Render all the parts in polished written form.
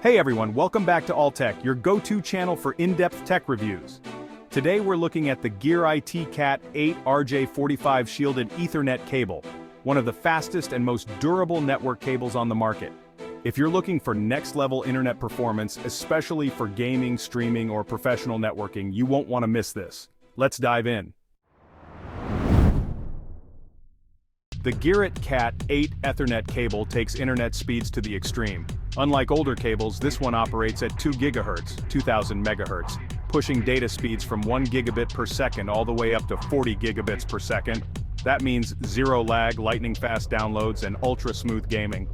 Hey everyone, welcome back to Alltech, your go-to channel for in-depth tech reviews. Today we're looking at the GearIT Cat8 RJ45 shielded Ethernet cable, one of the fastest and most durable network cables on the market. If you're looking for next-level internet performance, especially for gaming, streaming, or professional networking, you won't want to miss this. Let's dive in. The GearIT Cat8 Ethernet cable takes internet speeds to the extreme. Unlike older cables, this one operates at 2 GHz, 2000 MHz, pushing data speeds from 1 gigabit per second all the way up to 40 gigabits per second. That means zero lag, lightning-fast downloads, and ultra-smooth gaming.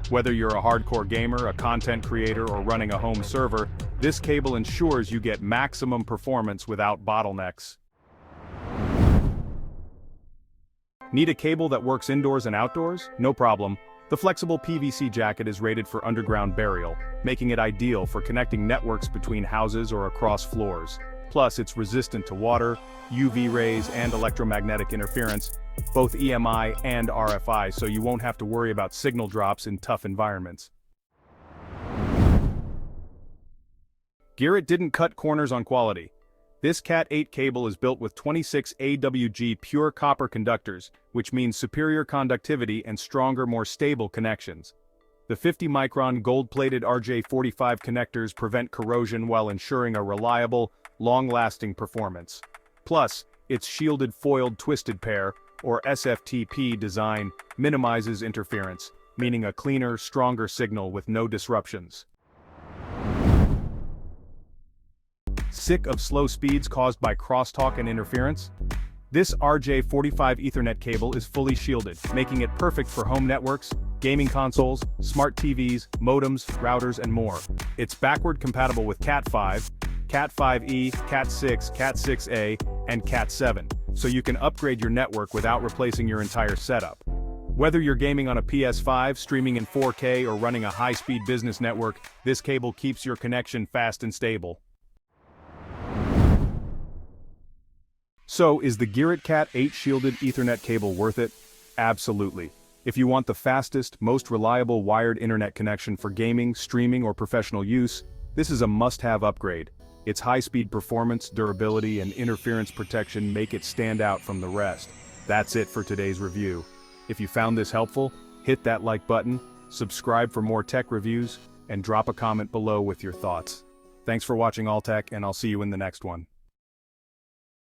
Whether you're a hardcore gamer, a content creator, or running a home server, this cable ensures you get maximum performance without bottlenecks. Need a cable that works indoors and outdoors? No problem. The flexible PVC jacket is rated for underground burial, making it ideal for connecting networks between houses or across floors. Plus, it's resistant to water, UV rays, and electromagnetic interference, both EMI and RFI, so you won't have to worry about signal drops in tough environments. GearIT didn't cut corners on quality. This Cat8 cable is built with 26 AWG pure copper conductors, which means superior conductivity and stronger, more stable connections. The 50-micron gold-plated RJ45 connectors prevent corrosion while ensuring a reliable, long-lasting performance. Plus, its shielded foiled twisted pair, or SFTP design, minimizes interference, meaning a cleaner, stronger signal with no disruptions. Sick of slow speeds caused by crosstalk and interference? This RJ45 Ethernet cable is fully shielded, making it perfect for home networks, gaming consoles, smart TVs, modems, routers, and more. It's backward compatible with Cat5, Cat5e, Cat6, Cat6a, and Cat7, so you can upgrade your network without replacing your entire setup. Whether you're gaming on a PS5, streaming in 4K, or running a high-speed business network, this cable keeps your connection fast and stable. So, is the GearIT Cat8 shielded Ethernet cable worth it? Absolutely. If you want the fastest, most reliable wired internet connection for gaming, streaming, or professional use, this is a must-have upgrade. Its high-speed performance, durability, and interference protection make it stand out from the rest. That's it for today's review. If you found this helpful, hit that like button, subscribe for more tech reviews, and drop a comment below with your thoughts. Thanks for watching Alltech, and I'll see you in the next one.